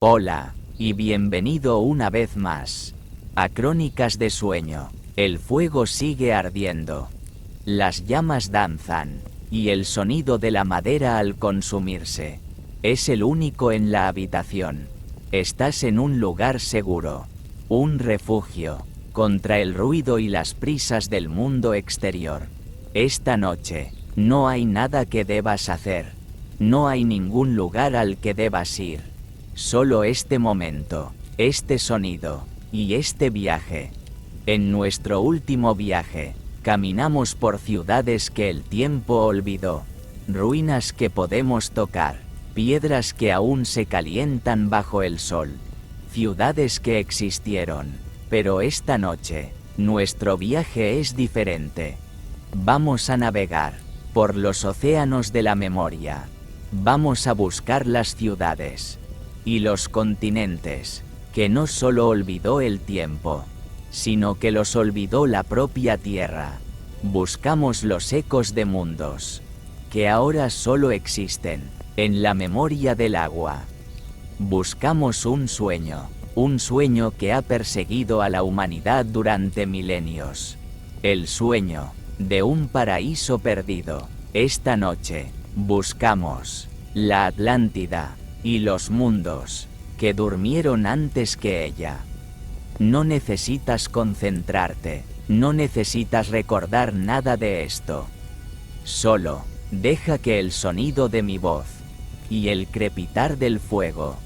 Hola, y bienvenido una vez más a Crónicas de Sueño. El fuego sigue ardiendo. Las llamas danzan, y el sonido de la madera al consumirse. Es el único en la habitación. Estás en un lugar seguro, un refugio, contra el ruido y las prisas del mundo exterior. Esta noche, no hay nada que debas hacer. No hay ningún lugar al que debas ir. Solo este momento, este sonido, y este viaje. En nuestro último viaje, caminamos por ciudades que el tiempo olvidó, ruinas que podemos tocar, piedras que aún se calientan bajo el sol, ciudades que existieron, pero esta noche, nuestro viaje es diferente. Vamos a navegar por los océanos de la memoria. Vamos a buscar las ciudades y los continentes, que no solo olvidó el tiempo, sino que los olvidó la propia tierra. Buscamos los ecos de mundos, que ahora solo existen en la memoria del agua. Buscamos un sueño que ha perseguido a la humanidad durante milenios. El sueño de un paraíso perdido. Esta noche, buscamos la Atlántida y los mundos que durmieron antes que ella. No necesitas concentrarte, no necesitas recordar nada de esto. Solo deja que el sonido de mi voz y el crepitar del fuego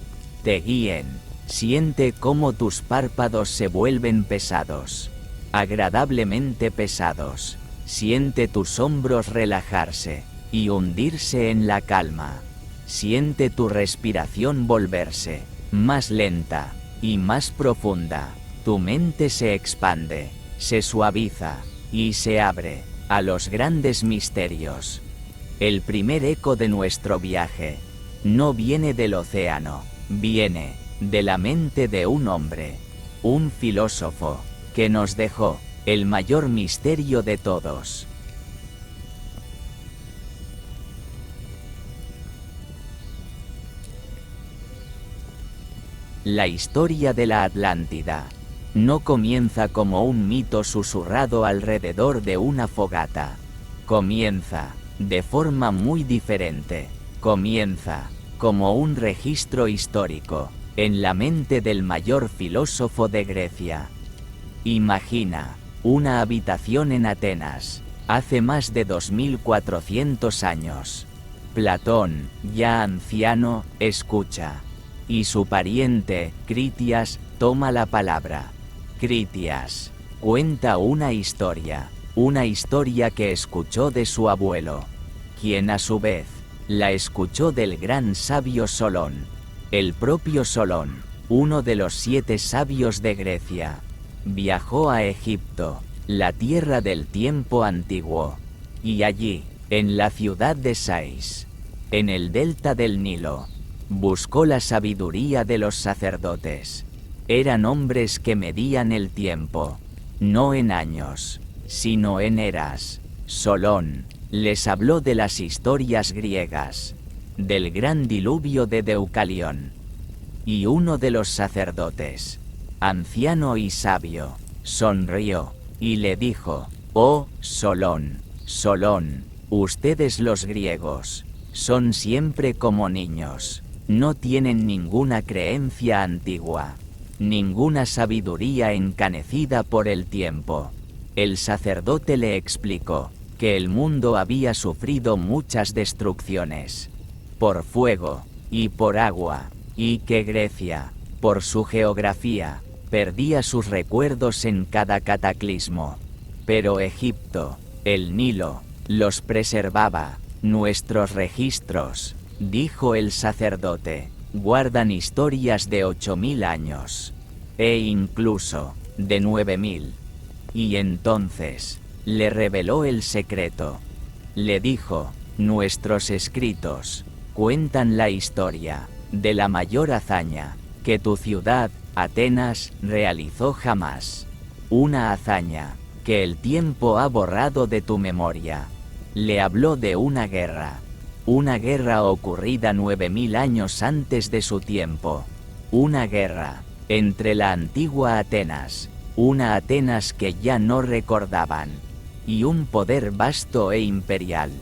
te guíen. Siente cómo tus párpados se vuelven pesados, agradablemente pesados. Siente tus hombros relajarse y hundirse en la calma. Siente tu respiración volverse más lenta y más profunda. Tu mente se expande, se suaviza y se abre a los grandes misterios. El primer eco de nuestro viaje no viene del océano, viene de la mente de un hombre, un filósofo, que nos dejó el mayor misterio de todos. La historia de la Atlántida no comienza como un mito susurrado alrededor de una fogata. Comienza de forma muy diferente. Comienza como un registro histórico en la mente del mayor filósofo de Grecia. Imagina una habitación en Atenas, hace más de 2400 años. Platón, ya anciano, escucha. Y su pariente, Critias, toma la palabra. Critias cuenta una historia que escuchó de su abuelo, quien a su vez la escuchó del gran sabio Solón. El propio Solón, uno de los 7 sabios de Grecia, viajó a Egipto, la tierra del tiempo antiguo, y allí, en la ciudad de Sais, en el delta del Nilo, buscó la sabiduría de los sacerdotes. Eran hombres que medían el tiempo, no en años, sino en eras. Solón les habló de las historias griegas, del gran diluvio de Deucalión. Y uno de los sacerdotes, anciano y sabio, sonrió y le dijo: «Oh, Solón, Solón, ustedes los griegos son siempre como niños. No tienen ninguna creencia antigua, ninguna sabiduría encanecida por el tiempo». El sacerdote le explicó que el mundo había sufrido muchas destrucciones, por fuego y por agua, y que Grecia, por su geografía, perdía sus recuerdos en cada cataclismo. Pero Egipto, el Nilo, los preservaba. Nuestros registros, dijo el sacerdote, guardan historias de 8000 años, e incluso de 9000. Y entonces le reveló el secreto. Le dijo: nuestros escritos cuentan la historia de la mayor hazaña que tu ciudad, Atenas, realizó jamás. Una hazaña que el tiempo ha borrado de tu memoria. Le habló de una guerra ocurrida 9000 años antes de su tiempo. una guerra entre la antigua Atenas, una Atenas que ya no recordaban, y un poder vasto e imperial,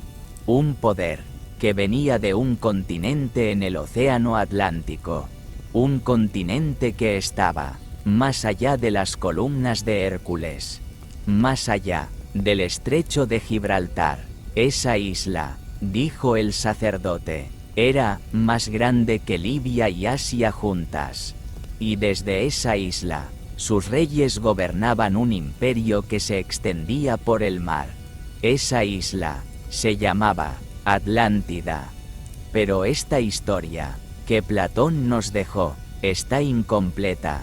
un poder que venía de un continente en el océano Atlántico, un continente que estaba más allá de las columnas de Hércules, más allá del estrecho de Gibraltar. Esa isla, dijo el sacerdote, era más grande que Libia y Asia juntas. Y desde esa isla, sus reyes gobernaban un imperio que se extendía por el mar. Esa isla se llamaba Atlántida. Pero esta historia que Platón nos dejó está incompleta.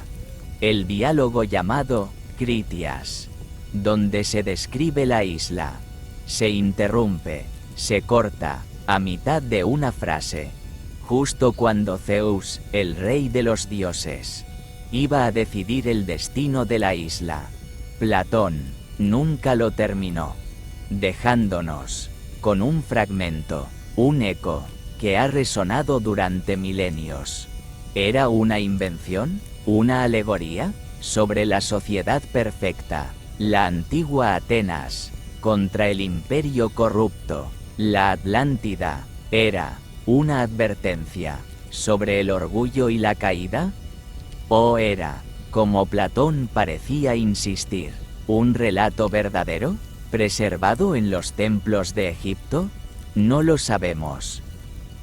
El diálogo llamado Critias, donde se describe la isla, se interrumpe, se corta, a mitad de una frase, justo cuando Zeus, el rey de los dioses, iba a decidir el destino de la isla. Platón nunca lo terminó, dejándonos con un fragmento, un eco, que ha resonado durante milenios. ¿Era una invención? ¿Una alegoría? Sobre la sociedad perfecta, la antigua Atenas, contra el imperio corrupto, la Atlántida, ¿era una advertencia sobre el orgullo y la caída? ¿O era, como Platón parecía insistir, un relato verdadero, preservado en los templos de Egipto? No lo sabemos.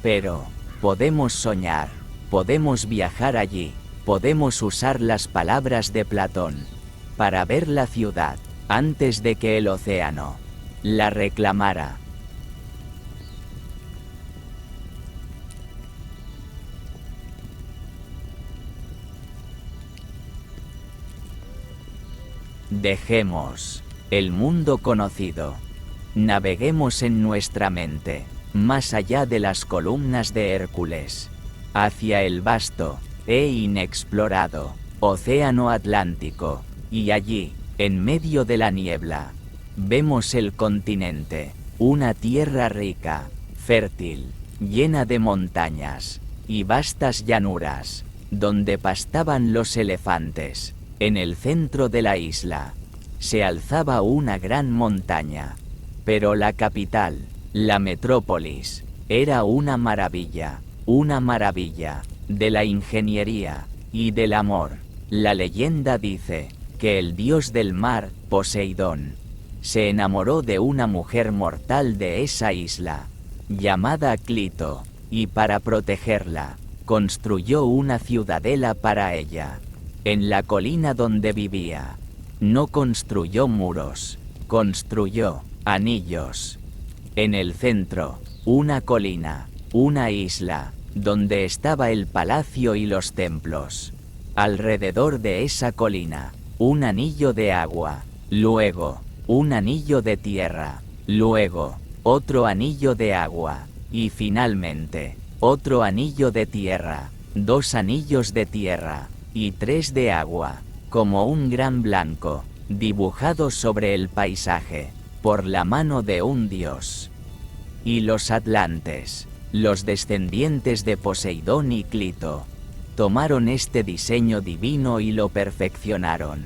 Pero podemos soñar, podemos viajar allí, podemos usar las palabras de Platón para ver la ciudad antes de que el océano la reclamara. Dejemos el mundo conocido. Naveguemos en nuestra mente, más allá de las columnas de Hércules, hacia el vasto e inexplorado océano Atlántico, y allí, en medio de la niebla, vemos el continente, una tierra rica, fértil, llena de montañas y vastas llanuras, donde pastaban los elefantes. En el centro de la isla se alzaba una gran montaña, pero la capital, la metrópolis, era una maravilla de la ingeniería y del amor. La leyenda dice que el dios del mar, Poseidón, se enamoró de una mujer mortal de esa isla, llamada Clito, y para protegerla, construyó una ciudadela para ella. En la colina donde vivía, no construyó muros, construyó anillos. En el centro, una colina, una isla, donde estaba el palacio y los templos. Alrededor de esa colina, un anillo de agua, luego, un anillo de tierra, luego, otro anillo de agua, y finalmente, otro anillo de tierra, 2 anillos de tierra, y 3 de agua, como un gran blanco, dibujado sobre el paisaje, por la mano de un dios. Y los atlantes, los descendientes de Poseidón y Clito, tomaron este diseño divino y lo perfeccionaron.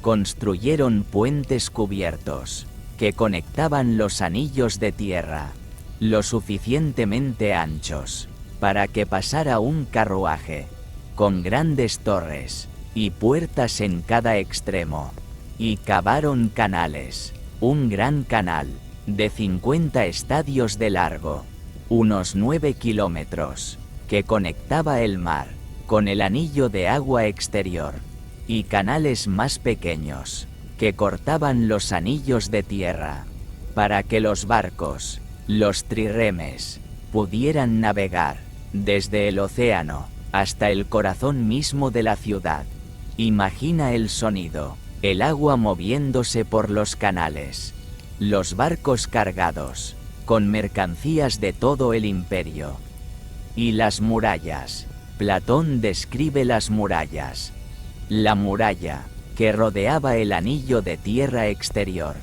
Construyeron puentes cubiertos, que conectaban los anillos de tierra, lo suficientemente anchos, para que pasara un carruaje, con grandes torres y puertas en cada extremo, y cavaron canales, un gran canal, de 50 estadios de largo, unos 9 kilómetros, que conectaba el mar con el anillo de agua exterior, y canales más pequeños, que cortaban los anillos de tierra, para que los barcos, los triremes, pudieran navegar desde el océano hasta el corazón mismo de la ciudad. Imagina el sonido, el agua moviéndose por los canales, los barcos cargados con mercancías de todo el imperio. Y las murallas. Platón describe las murallas. La muralla, que rodeaba el anillo de tierra exterior,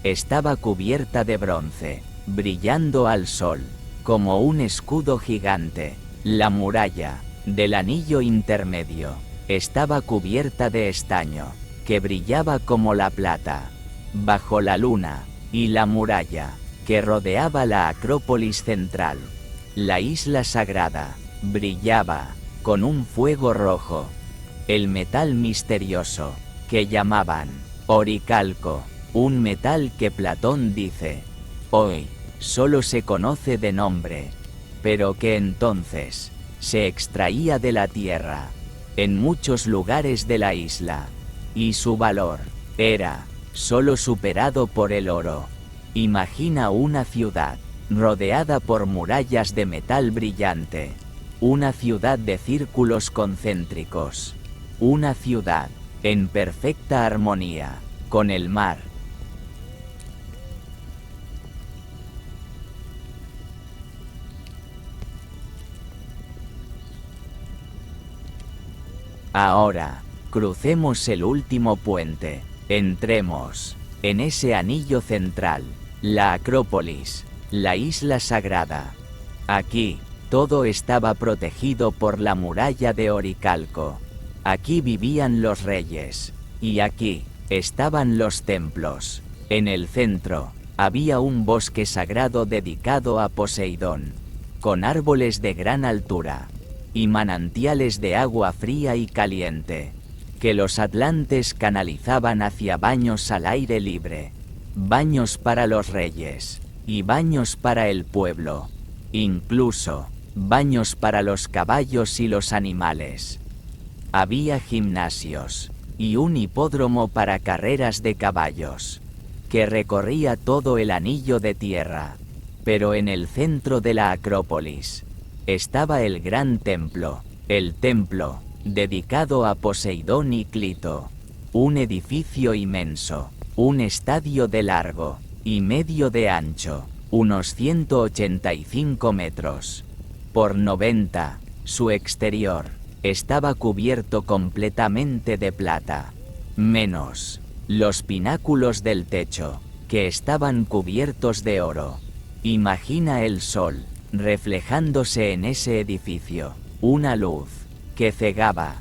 estaba cubierta de bronce, brillando al sol, como un escudo gigante. La muralla del anillo intermedio, estaba cubierta de estaño, que brillaba como la plata. Bajo la luna, y la muralla, que rodeaba la Acrópolis central, la isla sagrada, brillaba, con un fuego rojo. El metal misterioso, que llamaban oricalco, un metal que Platón dice, hoy, solo se conoce de nombre, pero que entonces, se extraía de la tierra, en muchos lugares de la isla, y su valor, era, solo superado por el oro. Imagina una ciudad, rodeada por murallas de metal brillante, una ciudad de círculos concéntricos, una ciudad, en perfecta armonía, con el mar. Ahora, crucemos el último puente, entremos, en ese anillo central, la Acrópolis, la isla sagrada. Aquí, todo estaba protegido por la muralla de oricalco. Aquí vivían los reyes, y aquí, estaban los templos. En el centro, había un bosque sagrado dedicado a Poseidón, con árboles de gran altura, y manantiales de agua fría y caliente, que los atlantes canalizaban hacia baños al aire libre, baños para los reyes, y baños para el pueblo, incluso, baños para los caballos y los animales. Había gimnasios, y un hipódromo para carreras de caballos, que recorría todo el anillo de tierra, pero en el centro de la Acrópolis, estaba el gran templo, el templo, dedicado a Poseidón y Clito, un edificio inmenso, un estadio de largo, y medio de ancho, unos 185 metros, por 90, su exterior, estaba cubierto completamente de plata, menos, los pináculos del techo, que estaban cubiertos de oro. Imagina el sol, reflejándose en ese edificio, una luz, que cegaba.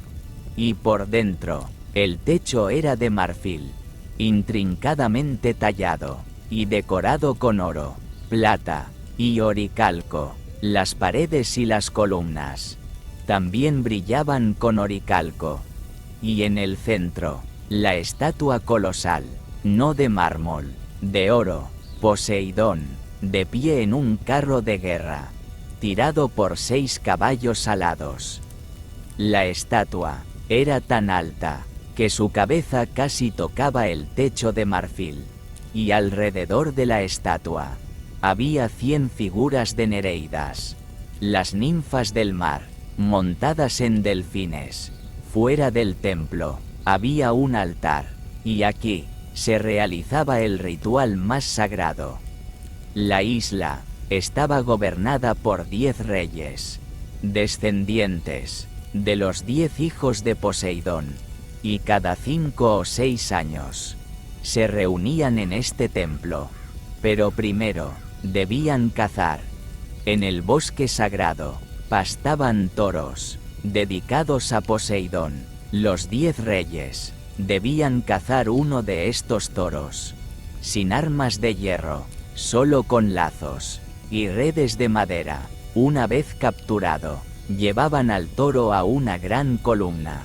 Y por dentro, el techo era de marfil, intrincadamente tallado, y decorado con oro, plata, y oricalco. Las paredes y las columnas también brillaban con oricalco. Y en el centro, la estatua colosal, no de mármol, de oro, Poseidón, de pie en un carro de guerra, tirado por 6 caballos alados. La estatua era tan alta, que su cabeza casi tocaba el techo de marfil, y alrededor de la estatua, había 100 figuras de Nereidas, las ninfas del mar, montadas en delfines. Fuera del templo, había un altar, y aquí, se realizaba el ritual más sagrado. La isla estaba gobernada por 10 reyes, descendientes de los 10 hijos de Poseidón, y cada 5 o 6 años se reunían en este templo, pero primero debían cazar. En el bosque sagrado pastaban toros, dedicados a Poseidón. Los 10 reyes debían cazar uno de estos toros, sin armas de hierro, solo con lazos y redes de madera. Una vez capturado, llevaban al toro a una gran columna,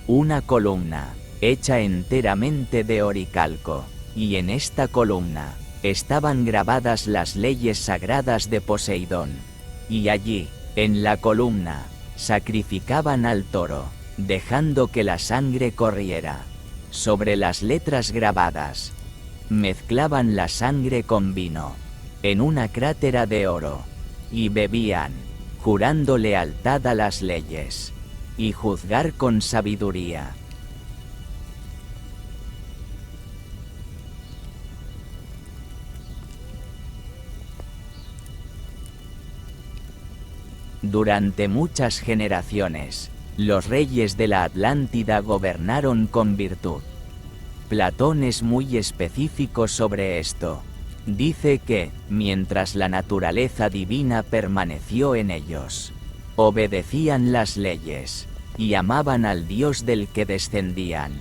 una columna hecha enteramente de oricalco, y en esta columna estaban grabadas las leyes sagradas de Poseidón, y allí, en la columna, sacrificaban al toro, dejando que la sangre corriera. Sobre las letras grabadas, mezclaban la sangre con vino, en una crátera de oro, y bebían, jurando lealtad a las leyes, y juzgar con sabiduría. Durante muchas generaciones, los reyes de la Atlántida gobernaron con virtud. Platón es muy específico sobre esto. Dice que, mientras la naturaleza divina permaneció en ellos, Obedecían las leyes, y amaban al Dios del que descendían.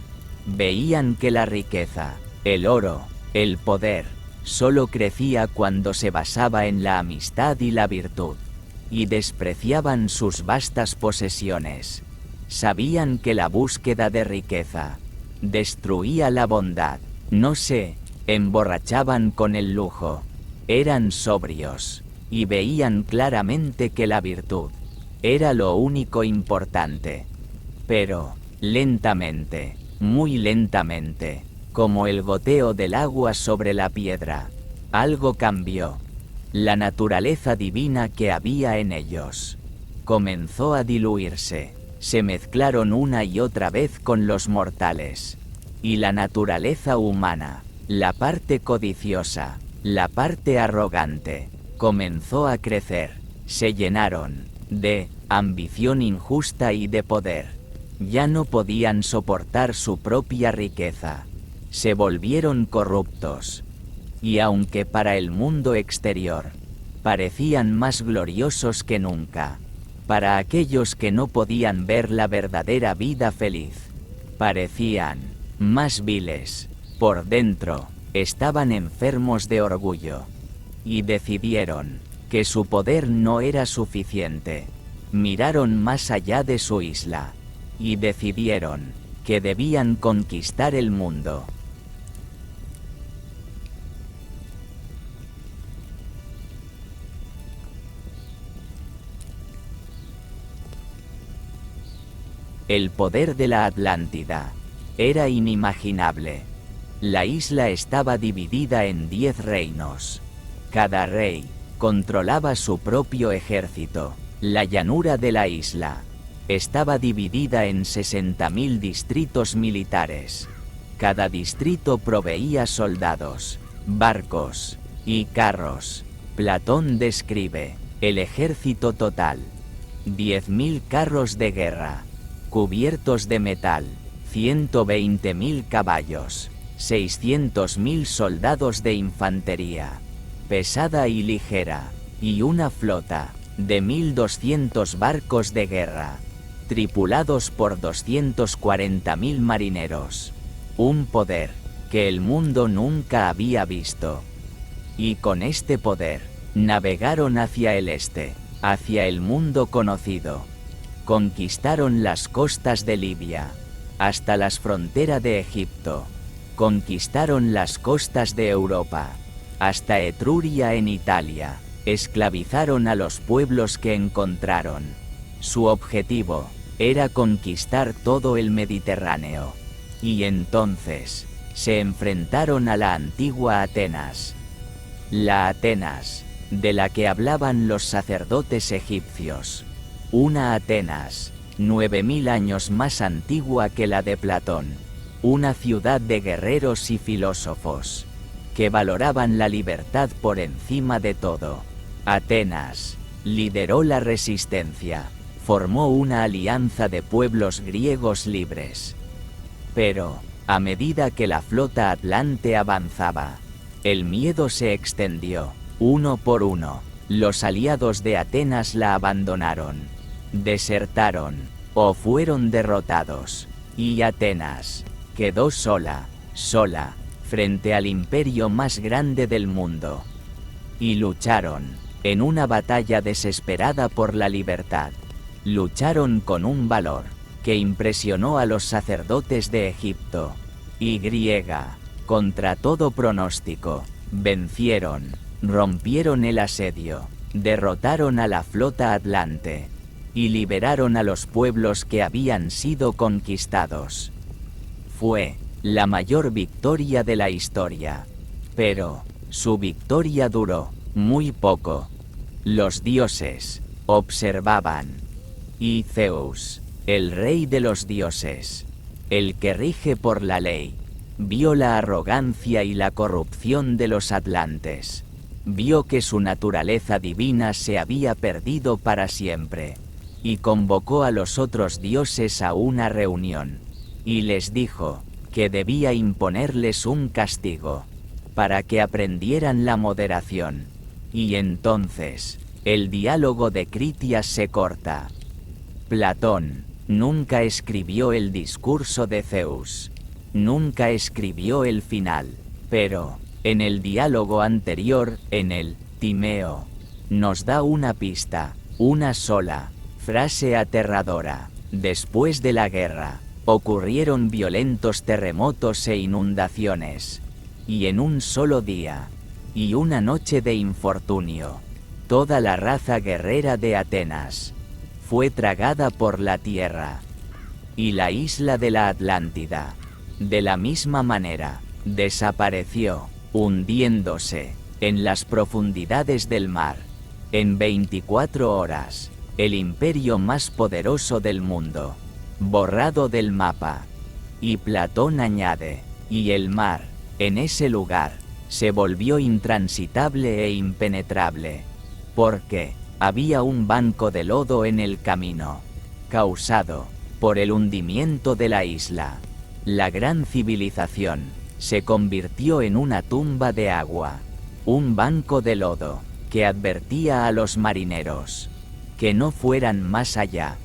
Veían que la riqueza, el oro, el poder, solo crecía cuando se basaba en la amistad y la virtud, y despreciaban sus vastas posesiones. Sabían que la búsqueda de riqueza destruía la bondad. No se emborrachaban con el lujo, eran sobrios, y veían claramente que la virtud era lo único importante. Pero, lentamente, muy lentamente, como el goteo del agua sobre la piedra, algo cambió. La naturaleza divina que había en ellos comenzó a diluirse, se mezclaron una y otra vez con los mortales. Y la naturaleza humana, la parte codiciosa, la parte arrogante, comenzó a crecer, se llenaron de ambición injusta y de poder. Ya no podían soportar su propia riqueza. Se volvieron corruptos. Y aunque para el mundo exterior parecían más gloriosos que nunca, para aquellos que no podían ver la verdadera vida feliz, parecían más viles. Por dentro, estaban enfermos de orgullo. Y decidieron que su poder no era suficiente. Miraron más allá de su isla, y decidieron que debían conquistar el mundo. El poder de la Atlántida era inimaginable. La isla estaba dividida en 10 reinos. Cada rey controlaba su propio ejército. La llanura de la isla estaba dividida en 60.000 distritos militares. Cada distrito proveía soldados, barcos y carros. Platón describe el ejército total: 10.000 carros de guerra, cubiertos de metal, 120.000 caballos, 600.000 soldados de infantería, pesada y ligera, y una flota de 1.200 barcos de guerra, tripulados por 240.000 marineros. Un poder que el mundo nunca había visto. Y con este poder, navegaron hacia el este, hacia el mundo conocido. Conquistaron las costas de Libia, hasta las fronteras de Egipto. Conquistaron las costas de Europa, hasta Etruria en Italia. Esclavizaron a los pueblos que encontraron. Su objetivo era conquistar todo el Mediterráneo. Y entonces se enfrentaron a la antigua Atenas. La Atenas de la que hablaban los sacerdotes egipcios. Una Atenas 9.000 años más antigua que la de Platón. Una ciudad de guerreros y filósofos que valoraban la libertad por encima de todo. Atenas lideró la resistencia, formó una alianza de pueblos griegos libres. Pero, a medida que la flota atlante avanzaba, el miedo se extendió. Uno por uno, los aliados de Atenas la abandonaron, desertaron, o fueron derrotados, y Atenas quedó sola, frente al imperio más grande del mundo. Y lucharon en una batalla desesperada por la libertad. Lucharon con un valor que impresionó a los sacerdotes de Egipto y griega. Contra todo pronóstico, vencieron, rompieron el asedio, derrotaron a la flota atlante y liberaron a los pueblos que habían sido conquistados. Fue la mayor victoria de la historia. Pero su victoria duró muy poco. Los dioses observaban. Y Zeus, el rey de los dioses, el que rige por la ley, vio la arrogancia y la corrupción de los atlantes. Vio que su naturaleza divina se había perdido para siempre, y convocó a los otros dioses a una reunión, y les dijo que debía imponerles un castigo, para que aprendieran la moderación. Y entonces El diálogo de Critias se corta. Platón nunca escribió el discurso de Zeus. Nunca escribió el final. Pero, en el diálogo anterior, en el Timeo, nos da una pista, una sola frase aterradora. Después de la guerra, ocurrieron violentos terremotos e inundaciones. Y en un solo día, y una noche de infortunio, toda la raza guerrera de Atenas fue tragada por la tierra. Y la isla de la Atlántida, de la misma manera, desapareció, hundiéndose en las profundidades del mar. En 24 horas, el imperio más poderoso del mundo, borrado del mapa. Y Platón añade, y el mar, en ese lugar, se volvió intransitable e impenetrable, porque había un banco de lodo en el camino, causado por el hundimiento de la isla. La gran civilización se convirtió en una tumba de agua, un banco de lodo que advertía a los marineros que no fueran más allá,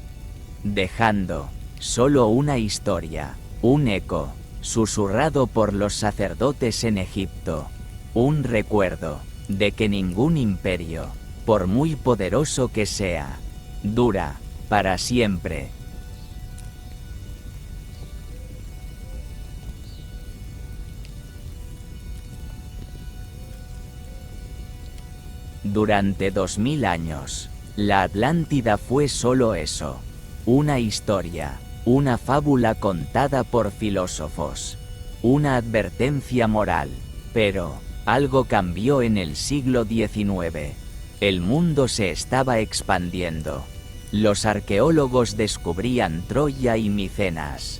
dejando solo una historia, un eco susurrado por los sacerdotes en Egipto, un recuerdo de que ningún imperio, por muy poderoso que sea, dura para siempre. Durante 2000 años, la Atlántida fue solo eso, una historia, una fábula contada por filósofos, una advertencia moral. Pero algo cambió en el siglo XIX. El mundo se estaba expandiendo. Los arqueólogos descubrían Troya y Micenas,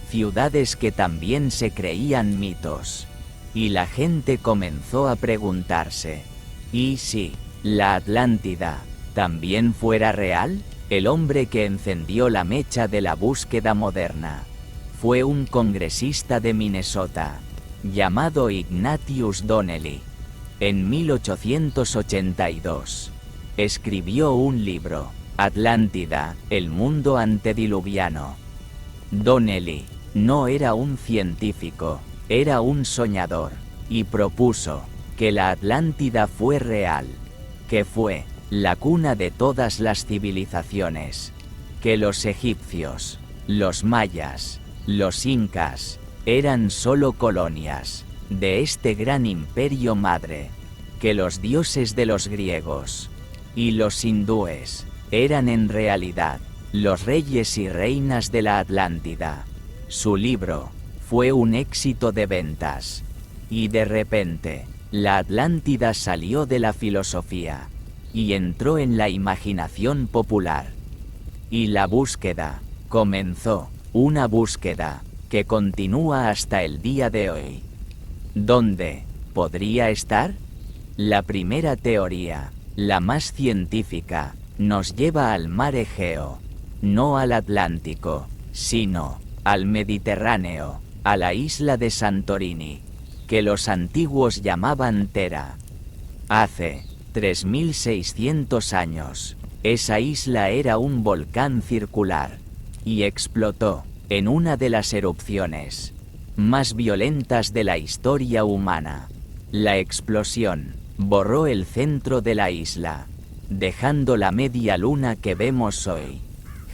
ciudades que también se creían mitos. Y la gente comenzó a preguntarse, ¿y si la Atlántida también fuera real? El hombre que encendió la mecha de la búsqueda moderna fue un congresista de Minnesota, llamado Ignatius Donnelly. En 1882, escribió un libro, Atlántida, el mundo antediluviano. Donnelly no era un científico, era un soñador, y propuso que la Atlántida fue real, que fue la cuna de todas las civilizaciones, que los egipcios, los mayas, los incas, eran solo colonias de este gran imperio madre, que los dioses de los griegos y los hindúes eran en realidad los reyes y reinas de la Atlántida. Su libro fue un éxito de ventas, y de repente, la Atlántida salió de la filosofía y entró en la imaginación popular. Y la búsqueda comenzó, una búsqueda que continúa hasta el día de hoy. ¿Dónde podría estar? La primera teoría, la más científica, nos lleva al mar Egeo, no al Atlántico, sino al Mediterráneo, a la isla de Santorini, que los antiguos llamaban Thera. Hace 3600 años, esa isla era un volcán circular, y explotó en una de las erupciones más violentas de la historia humana. La explosión borró el centro de la isla, dejando la media luna que vemos hoy.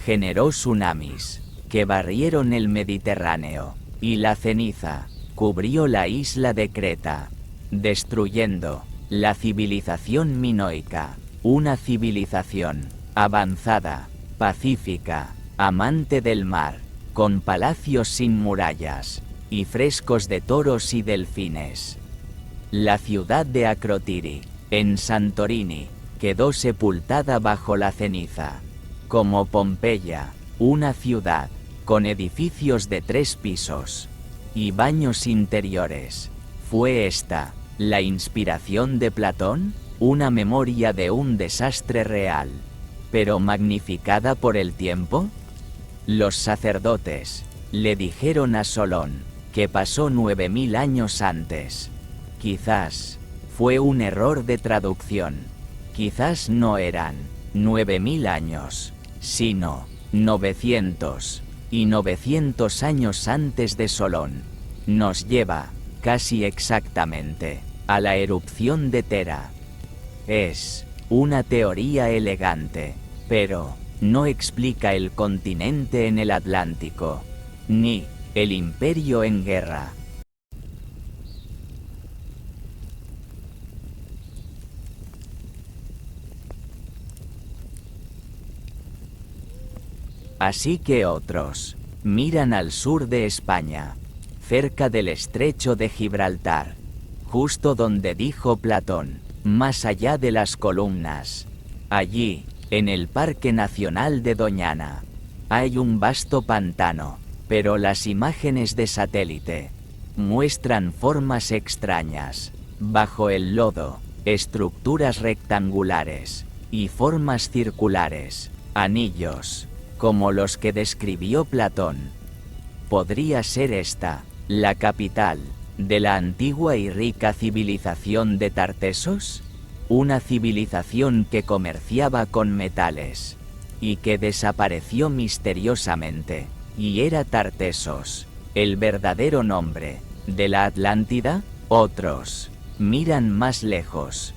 Generó tsunamis que barrieron el Mediterráneo, y la ceniza cubrió la isla de Creta, destruyendo la civilización minoica, una civilización avanzada, pacífica, amante del mar, con palacios sin murallas y frescos de toros y delfines. La ciudad de Akrotiri, en Santorini, quedó sepultada bajo la ceniza. Como Pompeya, una ciudad con edificios de 3 pisos y baños interiores. ¿Fue esta la inspiración de Platón? Una memoria de un desastre real, pero magnificada por el tiempo. Los sacerdotes le dijeron a Solón que pasó 9000 años antes. Quizás fue un error de traducción, Quizás no eran 9000 años, sino 900, y 900 años antes de Solón. Nos lleva, casi exactamente, a la erupción de Tera. Es una teoría elegante, pero no explica el continente en el Atlántico, ni el imperio en guerra. Así que otros miran al sur de España, cerca del estrecho de Gibraltar, justo donde dijo Platón, más allá de las columnas. Allí, en el Parque Nacional de Doñana, hay un vasto pantano, pero las imágenes de satélite muestran formas extrañas, bajo el lodo, estructuras rectangulares y formas circulares, anillos, como los que describió Platón. ¿Podría ser esta la capital de la antigua y rica civilización de Tartesos? Una civilización que comerciaba con metales y que desapareció misteriosamente, y era Tartesos el verdadero nombre de la Atlántida. Otros miran más lejos.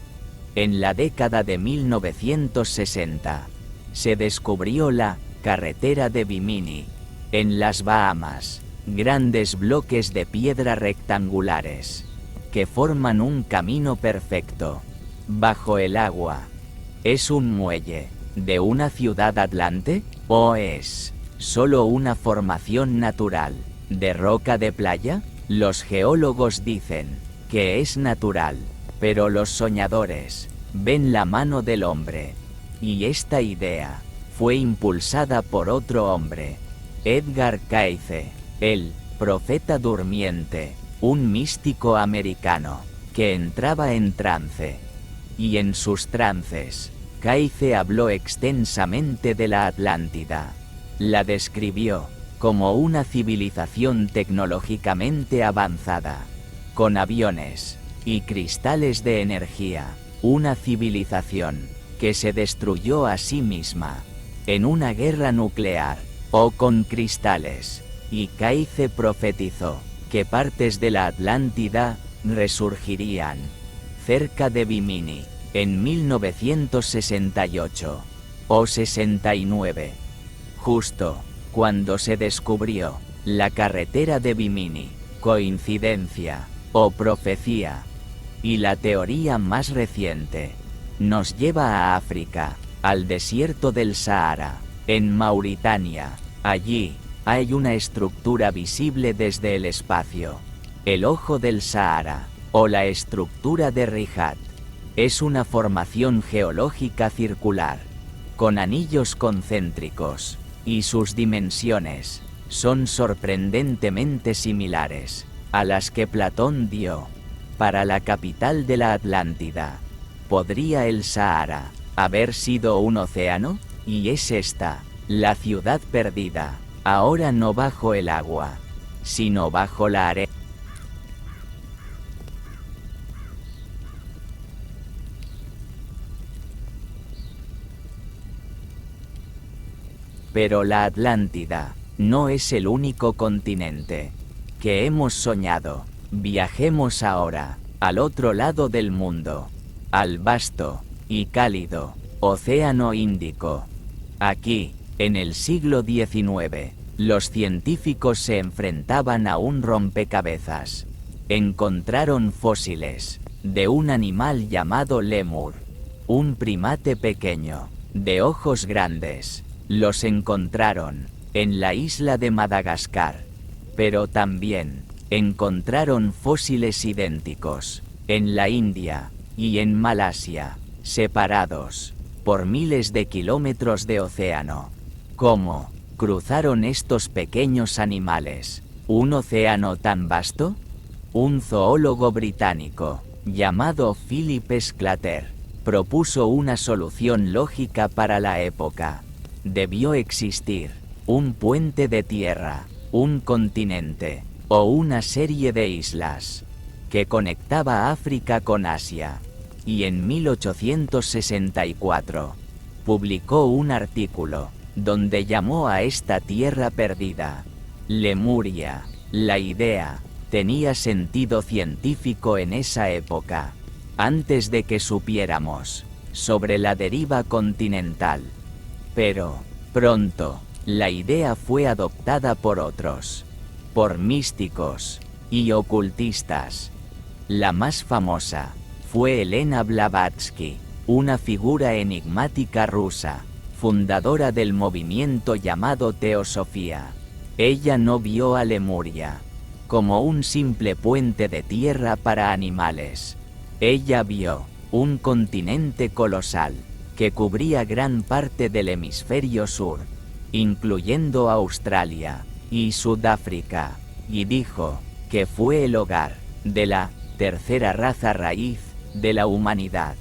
En la década de 1960 se descubrió la carretera de Bimini, en las Bahamas, grandes bloques de piedra rectangulares, que forman un camino perfecto, bajo el agua. ¿Es un muelle de una ciudad atlante, o es solo una formación natural de roca de playa? Los geólogos dicen que es natural, pero los soñadores ven la mano del hombre, y esta idea fue impulsada por otro hombre, Edgar Cayce, el profeta durmiente, un místico americano, que entraba en trance. Y en sus trances, Cayce habló extensamente de la Atlántida. La describió como una civilización tecnológicamente avanzada, con aviones y cristales de energía, una civilización que se destruyó a sí misma en una guerra nuclear, o con cristales, y Cayce profetizó que partes de la Atlántida resurgirían cerca de Bimini en 1968 o 69, justo cuando se descubrió la carretera de Bimini. ¿Coincidencia o profecía? Y la teoría más reciente nos lleva a África, al desierto del Sahara, en Mauritania. Allí hay una estructura visible desde el espacio, el Ojo del Sahara, o la estructura de Richat. Es una formación geológica circular, con anillos concéntricos, y sus dimensiones son sorprendentemente similares a las que Platón dio para la capital de la Atlántida. ¿Podría el Sahara haber sido un océano? Y es esta la ciudad perdida, ahora no bajo el agua, sino bajo la arena. Pero la Atlántida no es el único continente que hemos soñado. Viajemos ahora al otro lado del mundo, al vasto y cálido Océano Índico. Aquí, en el siglo XIX, los científicos se enfrentaban a un rompecabezas. Encontraron fósiles de un animal llamado lémur, un primate pequeño, de ojos grandes. Los encontraron en la isla de Madagascar, pero también encontraron fósiles idénticos en la India y en Malasia, separados por miles de kilómetros de océano. ¿Cómo cruzaron estos pequeños animales un océano tan vasto? Un zoólogo británico, llamado Philip Sclater, propuso una solución lógica para la época. Debió existir un puente de tierra, un continente, o una serie de islas, que conectaba África con Asia. y en 1864 publicó un artículo donde llamó a esta tierra perdida Lemuria. La idea tenía sentido científico en esa época, antes de que supiéramos sobre la deriva continental. Pero, pronto, la idea fue adoptada por otros, por místicos y ocultistas. La más famosa fue Elena Blavatsky, una figura enigmática rusa, fundadora del movimiento llamado Teosofía. Ella no vio a Lemuria como un simple puente de tierra para animales. Ella vio un continente colosal que cubría gran parte del hemisferio sur, incluyendo Australia y Sudáfrica, y dijo que fue el hogar de la tercera raza raíz de la humanidad.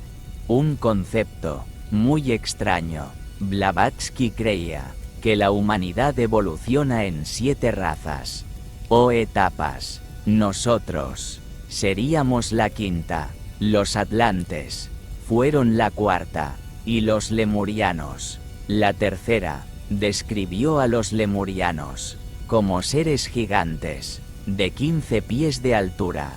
Un concepto muy extraño. Blavatsky creía que la humanidad evoluciona en 7 razas o etapas. Nosotros seríamos la quinta, los atlantes fueron la cuarta, y los lemurianos la tercera. Describió a los lemurianos como seres gigantes, de 15 pies de altura,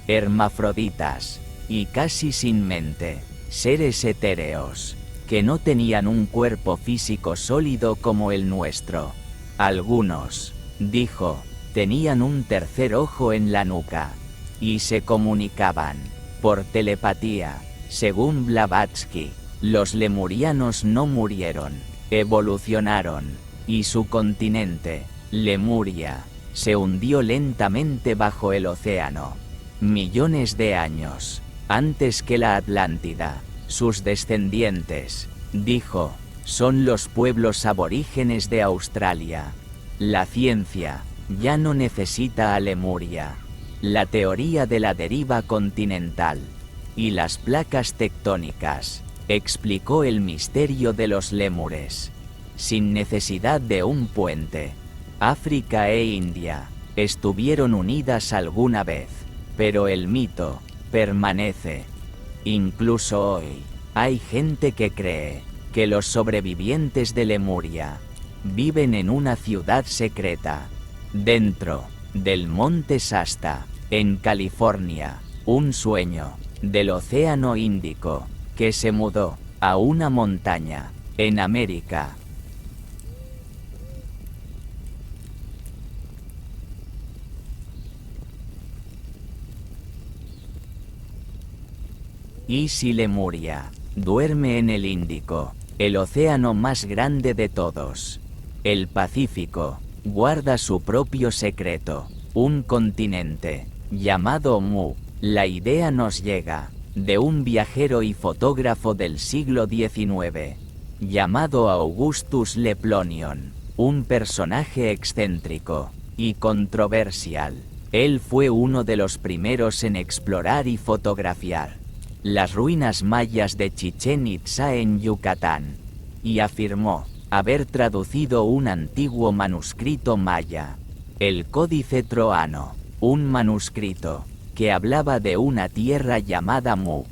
hermafroditas, y casi sin mente, seres etéreos, que no tenían un cuerpo físico sólido como el nuestro. Algunos, dijo, tenían un tercer ojo en la nuca, y se comunicaban por telepatía. Según Blavatsky, los lemurianos no murieron, evolucionaron, y su continente, Lemuria, se hundió lentamente bajo el océano. Millones de años antes que la Atlántida. Sus descendientes, dijo, son los pueblos aborígenes de Australia. La ciencia ya no necesita a Lemuria. La teoría de la deriva continental y las placas tectónicas explicó el misterio de los lémures. Sin necesidad de un puente, África e India estuvieron unidas alguna vez, pero el mito permanece. Incluso hoy, hay gente que cree que los sobrevivientes de Lemuria viven en una ciudad secreta, dentro del monte Shasta, en California, un sueño del Océano Índico, que se mudó a una montaña, en América. Y si Lemuria duerme en el Índico, el océano más grande de todos, el Pacífico, guarda su propio secreto, un continente llamado Mu. La idea nos llega de un viajero y fotógrafo del siglo XIX, llamado Augustus Leplonion, un personaje excéntrico y controversial. Él fue uno de los primeros en explorar y fotografiar las ruinas mayas de Chichén Itzá en Yucatán, y afirmó haber traducido un antiguo manuscrito maya, el Códice Troano, un manuscrito que hablaba de una tierra llamada Mu,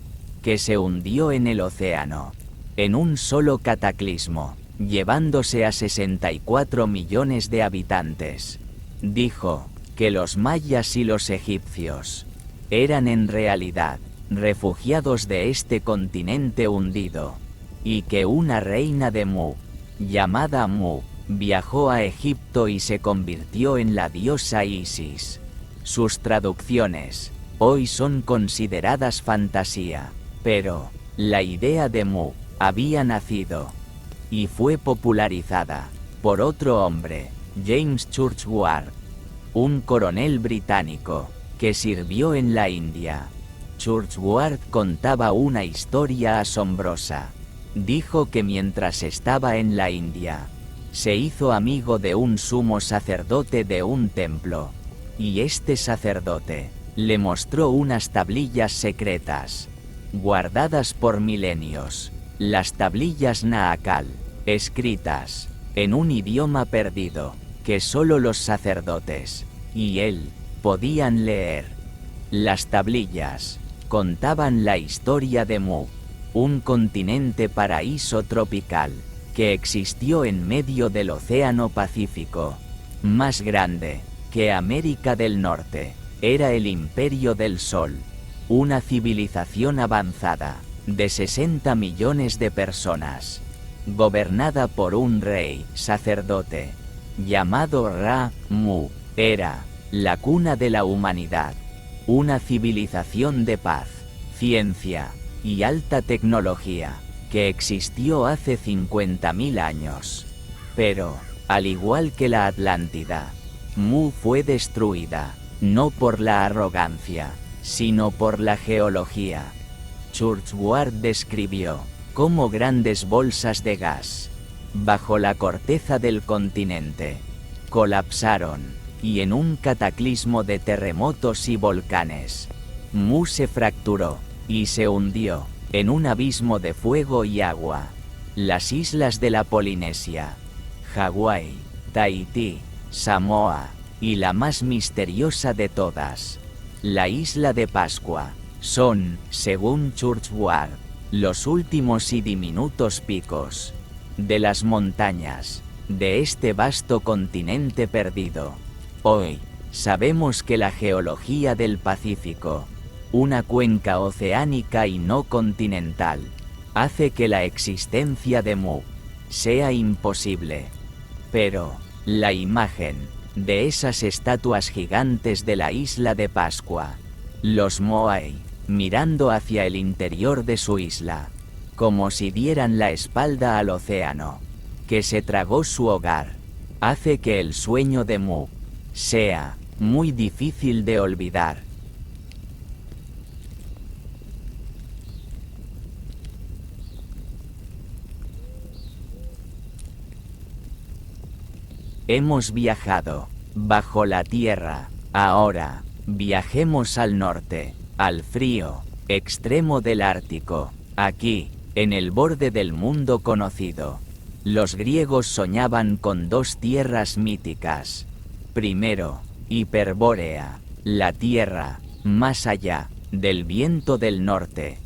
que se hundió en el océano, en un solo cataclismo, llevándose a 64 millones de habitantes. Dijo que los mayas y los egipcios eran en realidad refugiados de este continente hundido, y que una reina de Mu, llamada Mu, viajó a Egipto y se convirtió en la diosa Isis. Sus traducciones hoy son consideradas fantasía, pero la idea de Mu había nacido y fue popularizada por otro hombre, James Churchward, un coronel británico que sirvió en la India. Churchward contaba una historia asombrosa. Dijo que mientras estaba en la India, se hizo amigo de un sumo sacerdote de un templo, y este sacerdote le mostró unas tablillas secretas, guardadas por milenios, las tablillas Naakal, escritas en un idioma perdido, que solo los sacerdotes y él podían leer. Las tablillas Contaban la historia de Mu, un continente paraíso tropical, que existió en medio del Océano Pacífico. Más grande que América del Norte, era el Imperio del Sol, una civilización avanzada, de 60 millones de personas, gobernada por un rey sacerdote, llamado Ra-Mu. Era la cuna de la humanidad, una civilización de paz, ciencia y alta tecnología, que existió hace 50.000 años. Pero, al igual que la Atlántida, Mu fue destruida, no por la arrogancia, sino por la geología. Churchward describió cómo grandes bolsas de gas, bajo la corteza del continente, colapsaron, y en un cataclismo de terremotos y volcanes, Mu se fracturó, y se hundió, en un abismo de fuego y agua. Las islas de la Polinesia, Hawái, Tahití, Samoa, y la más misteriosa de todas, la isla de Pascua, son, según Churchward, los últimos y diminutos picos de las montañas de este vasto continente perdido. Hoy, sabemos que la geología del Pacífico, una cuenca oceánica y no continental, hace que la existencia de Mu sea imposible. Pero, la imagen de esas estatuas gigantes de la isla de Pascua, los Moai, mirando hacia el interior de su isla, como si dieran la espalda al océano, que se tragó su hogar, hace que el sueño de Mu sea muy difícil de olvidar. Hemos viajado bajo la tierra, ahora viajemos al norte, al frío extremo del Ártico. Aquí, en el borde del mundo conocido, los griegos soñaban con dos tierras míticas. Primero, Hiperbórea, la tierra más allá del viento del norte.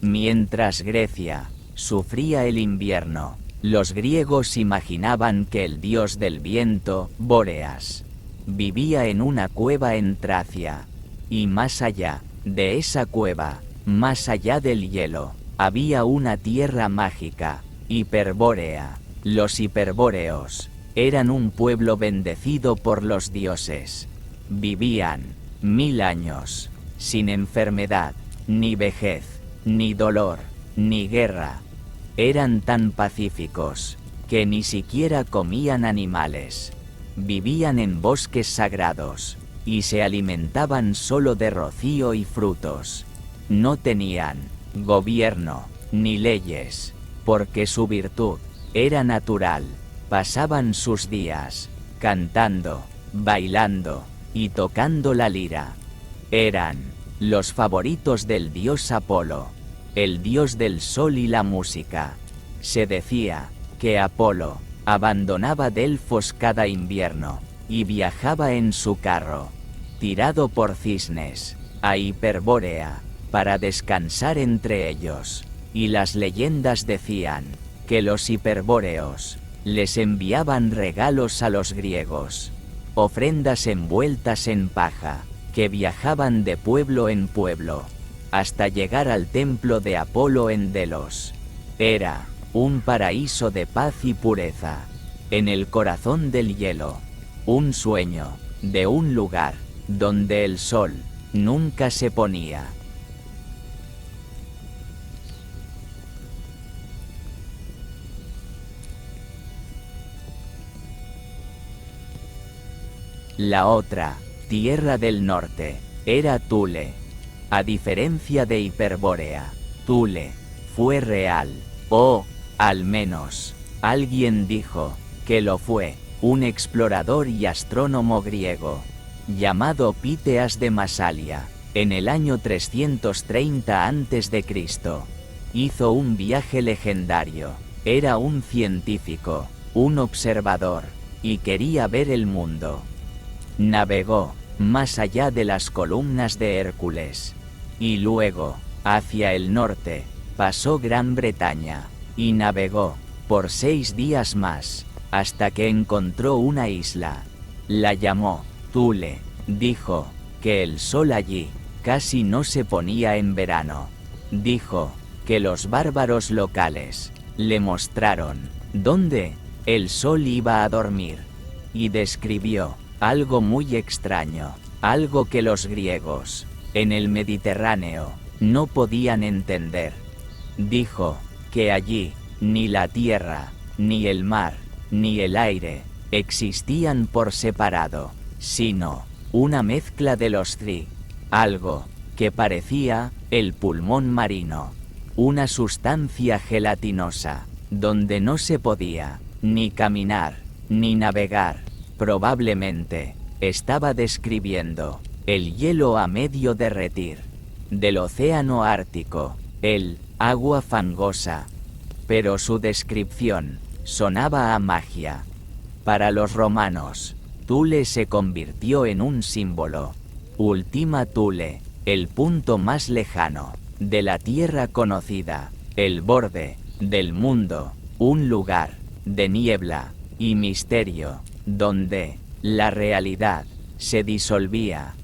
Mientras Grecia sufría el invierno, los griegos imaginaban que el dios del viento, Bóreas, vivía en una cueva en Tracia, y más allá de esa cueva, más allá del hielo, había una tierra mágica, Hiperbórea. Los hiperbóreos eran un pueblo bendecido por los dioses. Vivían 1000 años, sin enfermedad, ni vejez, ni dolor, ni guerra. Eran tan pacíficos que ni siquiera comían animales. Vivían en bosques sagrados y se alimentaban solo de rocío y frutos. No tenían gobierno ni leyes, porque su virtud era natural. Pasaban sus días cantando, bailando y tocando la lira. Eran los favoritos del dios Apolo, el dios del sol y la música. Se decía que Apolo abandonaba Delfos cada invierno y viajaba en su carro, tirado por cisnes, a Hiperbórea, para descansar entre ellos. Y las leyendas decían que los hiperbóreos les enviaban regalos a los griegos, ofrendas envueltas en paja, que viajaban de pueblo en pueblo, hasta llegar al templo de Apolo en Delos. Era un paraíso de paz y pureza, en el corazón del hielo, un sueño de un lugar donde el sol nunca se ponía. La otra tierra del norte era Thule. A diferencia de Hiperbórea, Thule fue real, o, al menos, alguien dijo que lo fue. Un explorador y astrónomo griego, llamado Píteas de Masalia, en el año 330 a.C., hizo un viaje legendario. Era un científico, un observador, y quería ver el mundo. Navegó más allá de las columnas de Hércules, y luego, hacia el norte, pasó Gran Bretaña, y navegó, por 6 días más, hasta que encontró una isla. La llamó Thule. Dijo que el sol allí casi no se ponía en verano. Dijo que los bárbaros locales le mostraron dónde el sol iba a dormir, y describió algo muy extraño, algo que los griegos, en el Mediterráneo, no podían entender. Dijo que allí, ni la tierra, ni el mar, ni el aire, existían por separado, sino una mezcla de los tres, algo que parecía el pulmón marino, una sustancia gelatinosa, donde no se podía ni caminar, ni navegar. Probablemente estaba describiendo el hielo a medio derretir del océano Ártico, el agua fangosa, pero su descripción sonaba a magia. Para los romanos, Thule se convirtió en un símbolo. Ultima Thule, el punto más lejano de la tierra conocida, el borde del mundo, un lugar de niebla y misterio, donde la realidad se disolvía.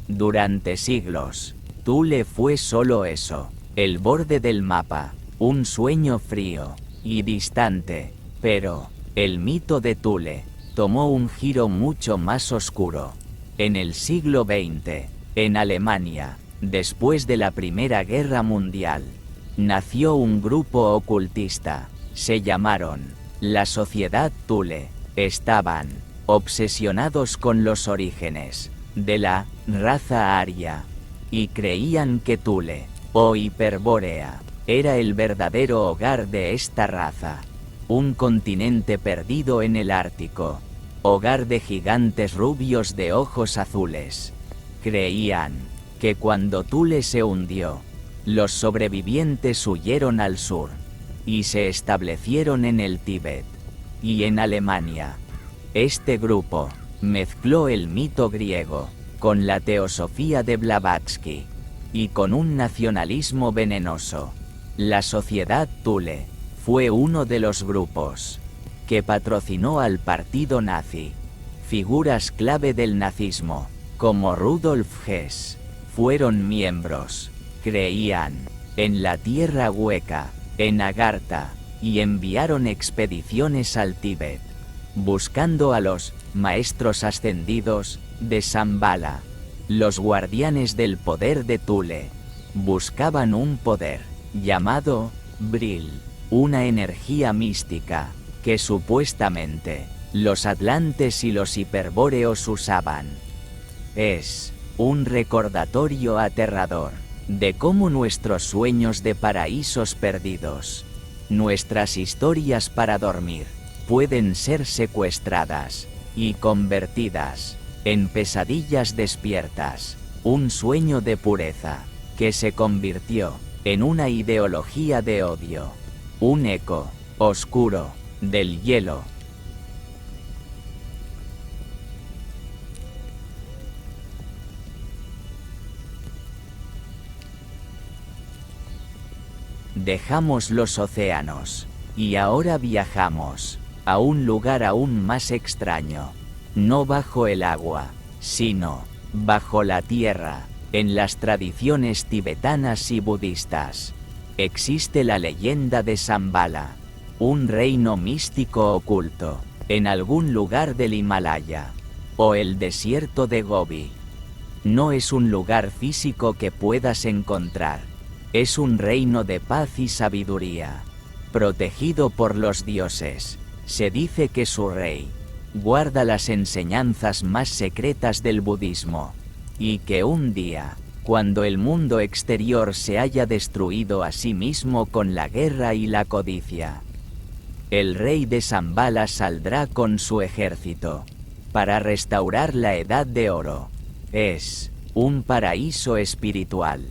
Durante siglos, Thule fue solo eso, el borde del mapa, un sueño frío y distante, pero el mito de Thule tomó un giro mucho más oscuro. En el siglo XX, en Alemania, después de la Primera Guerra Mundial, nació un grupo ocultista. Se llamaron la Sociedad Thule. Estaban obsesionados con los orígenes de la raza aria, y creían que Thule, o Hiperbórea, era el verdadero hogar de esta raza. Un continente perdido en el Ártico, hogar de gigantes rubios de ojos azules. Creían que cuando Thule se hundió, los sobrevivientes huyeron al sur, y se establecieron en el Tíbet y en Alemania. Este grupo mezcló el mito griego con la teosofía de Blavatsky, y con un nacionalismo venenoso. La Sociedad Thule fue uno de los grupos que patrocinó al partido nazi. Figuras clave del nazismo, como Rudolf Hess, fueron miembros. Creían en la tierra hueca, en Agartha, y enviaron expediciones al Tíbet, buscando a los maestros ascendidos de Shambhala. Los guardianes del poder de Thule buscaban un poder llamado Vril, una energía mística que supuestamente los atlantes y los hiperbóreos usaban. Es un recordatorio aterrador de cómo nuestros sueños de paraísos perdidos, nuestras historias para dormir, pueden ser secuestradas y convertidas en pesadillas despiertas, un sueño de pureza que se convirtió en una ideología de odio, un eco oscuro del hielo. Dejamos los océanos, y ahora viajamos a un lugar aún más extraño, no bajo el agua, sino bajo la tierra. En las tradiciones tibetanas y budistas, existe la leyenda de Shambhala, un reino místico oculto, en algún lugar del Himalaya, o el desierto de Gobi. No es un lugar físico que puedas encontrar, es un reino de paz y sabiduría, protegido por los dioses. Se dice que su rey guarda las enseñanzas más secretas del budismo, y que un día, cuando el mundo exterior se haya destruido a sí mismo con la guerra y la codicia, el rey de Shambhala saldrá con su ejército para restaurar la Edad de Oro. Es un paraíso espiritual.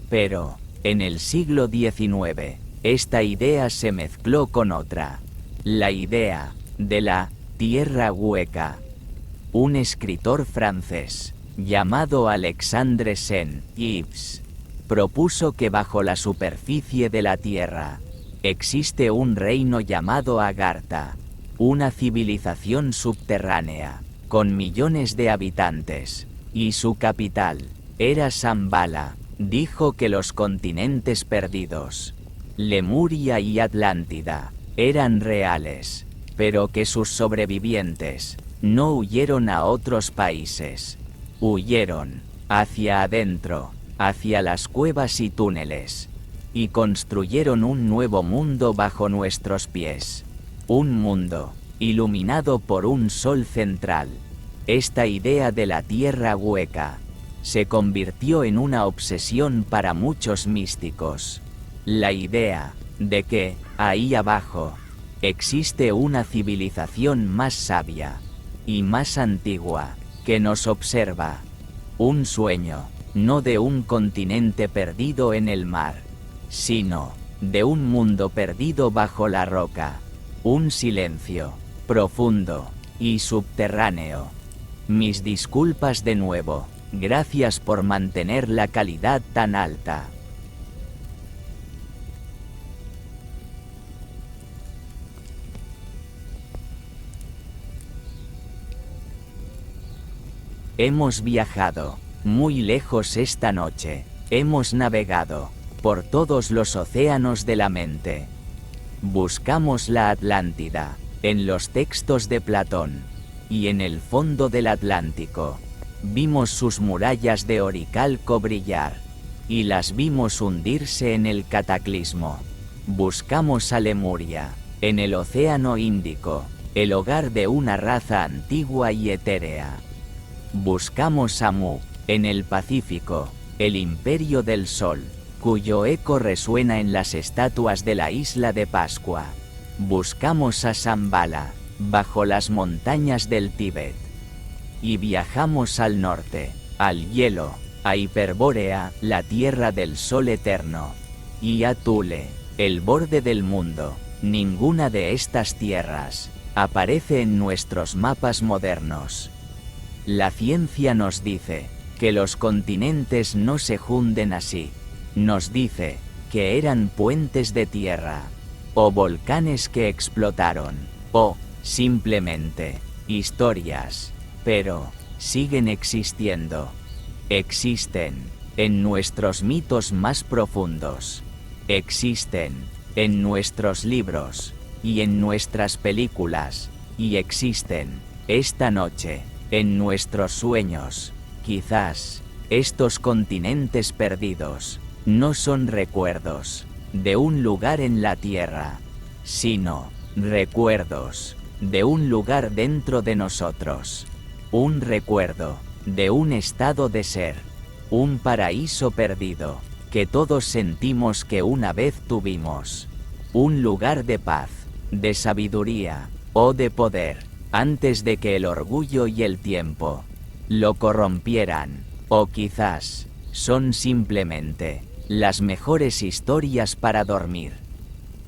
Pero, en el siglo XIX, esta idea se mezcló con otra, La idea de la tierra hueca. Un escritor francés, llamado Alexandre Saint-Yves, propuso que bajo la superficie de la Tierra existe un reino llamado Agartha, una civilización subterránea, con millones de habitantes, y su capital era Shambhala. Dijo que los continentes perdidos, Lemuria y Atlántida, eran reales, pero que sus sobrevivientes no huyeron a otros países, huyeron hacia adentro, hacia las cuevas y túneles, y construyeron un nuevo mundo bajo nuestros pies, un mundo iluminado por un sol central. Esta idea de la tierra hueca se convirtió en una obsesión para muchos místicos. La idea de que, ahí abajo, existe una civilización más sabia y más antigua que nos observa. Un sueño, no de un continente perdido en el mar, sino de un mundo perdido bajo la roca. Un silencio profundo y subterráneo. Mis disculpas de nuevo. Gracias por mantener la calidad tan alta. Hemos viajado muy lejos esta noche. Hemos navegado por todos los océanos de la mente. Buscamos la Atlántida en los textos de Platón y en el fondo del Atlántico. Vimos sus murallas de oricalco brillar, y las vimos hundirse en el cataclismo. Buscamos a Lemuria, en el Océano Índico, el hogar de una raza antigua y etérea. Buscamos a Mu, en el Pacífico, el imperio del sol, cuyo eco resuena en las estatuas de la isla de Pascua. Buscamos a Shambhala, bajo las montañas del Tíbet. Y viajamos al norte, al hielo, a Hiperbórea, la tierra del sol eterno, y a Thule, el borde del mundo. Ninguna de estas tierras aparece en nuestros mapas modernos. La ciencia nos dice que los continentes no se hunden así. Nos dice que eran puentes de tierra, o volcanes que explotaron, o, simplemente, historias. Pero siguen existiendo. Existen en nuestros mitos más profundos. Existen en nuestros libros y en nuestras películas. Y existen esta noche en nuestros sueños. Quizás estos continentes perdidos no son recuerdos de un lugar en la Tierra, sino recuerdos de un lugar dentro de nosotros. Un recuerdo de un estado de ser, un paraíso perdido, que todos sentimos que una vez tuvimos. Un lugar de paz, de sabiduría, o de poder, antes de que el orgullo y el tiempo lo corrompieran. O quizás son simplemente las mejores historias para dormir.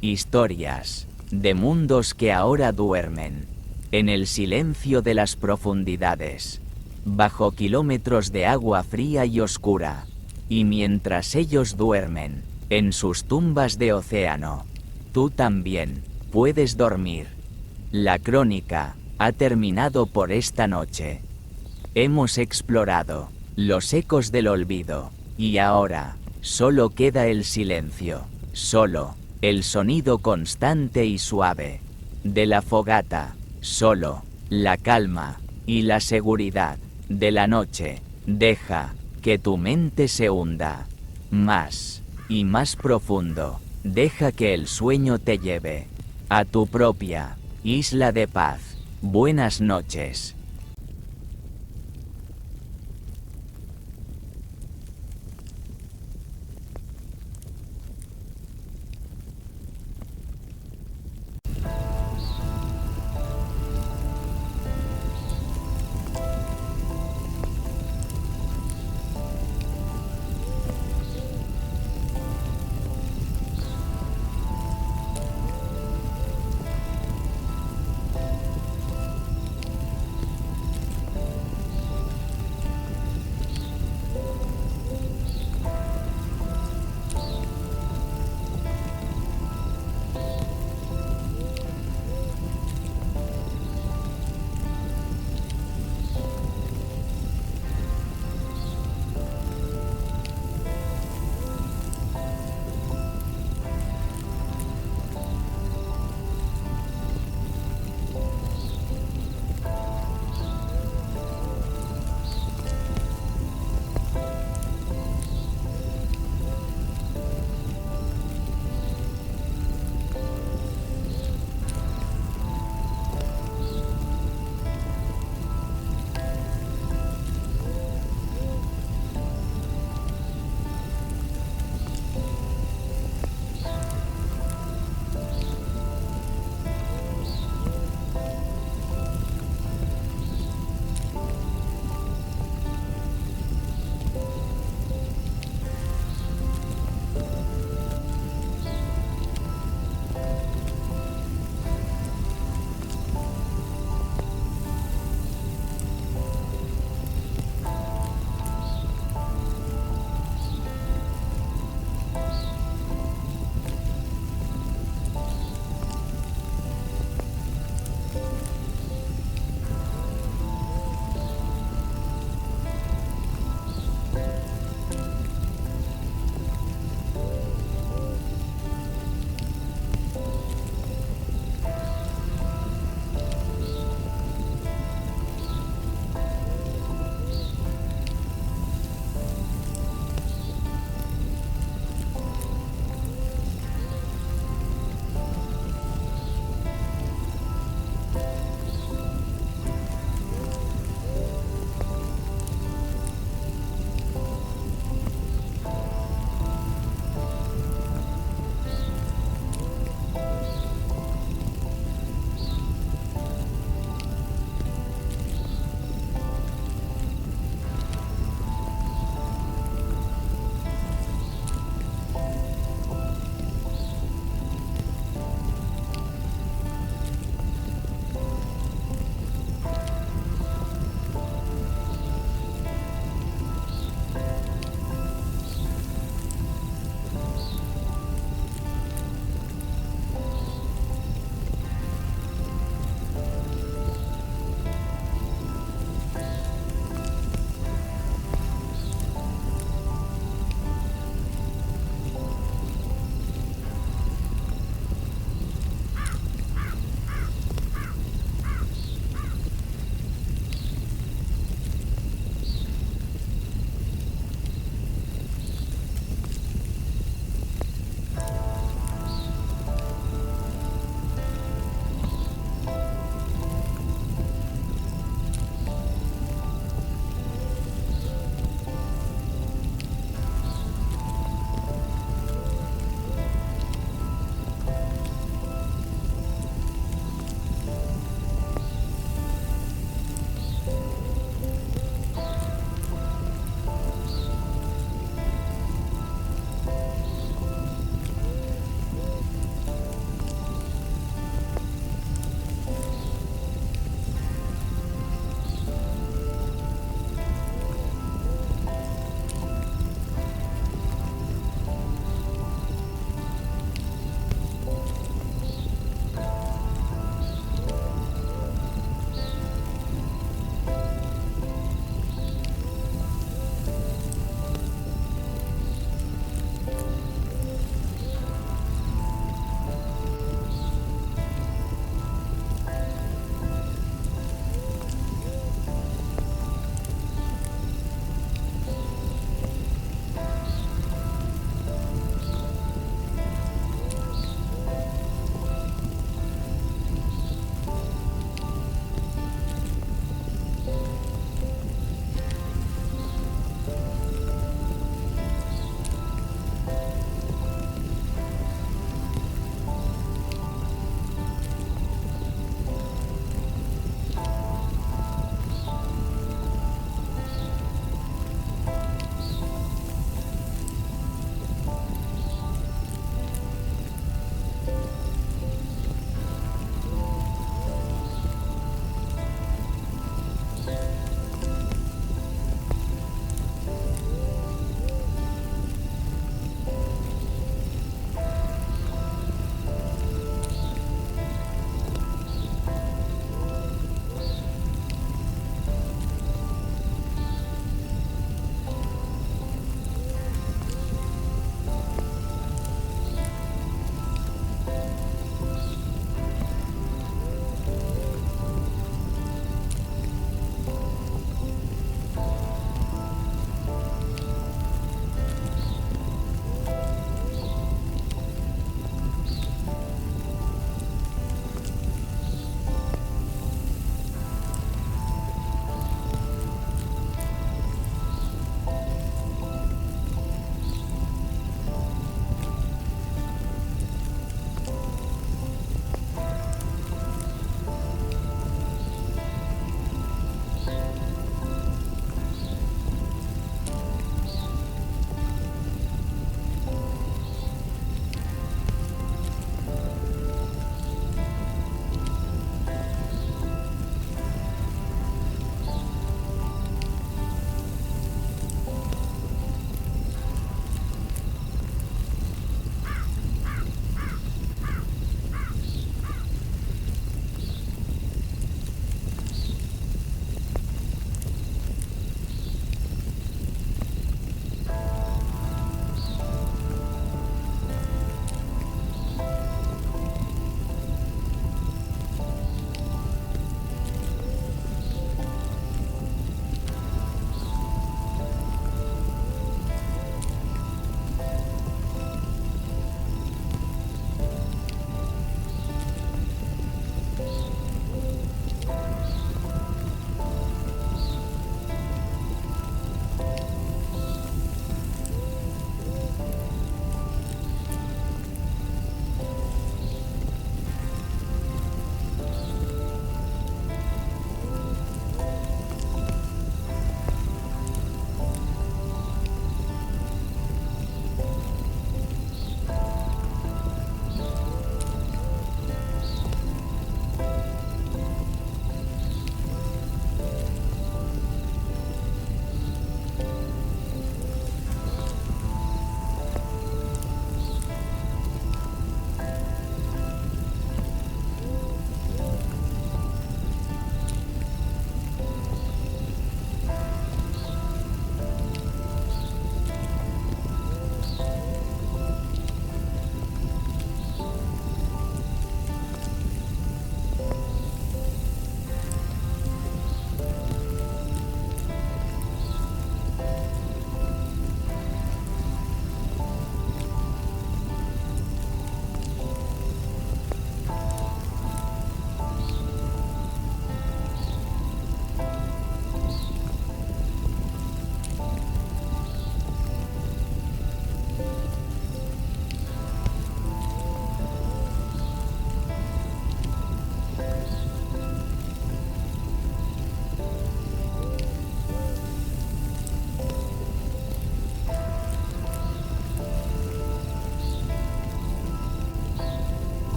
Historias de mundos que ahora duermen en el silencio de las profundidades, bajo kilómetros de agua fría y oscura, y mientras ellos duermen en sus tumbas de océano, tú también puedes dormir. La crónica ha terminado por esta noche. Hemos explorado los ecos del olvido, y ahora solo queda el silencio, solo el sonido constante y suave de la fogata. Solo la calma y la seguridad de la noche. Deja que tu mente se hunda más y más profundo. Deja que el sueño te lleve a tu propia isla de paz. Buenas noches.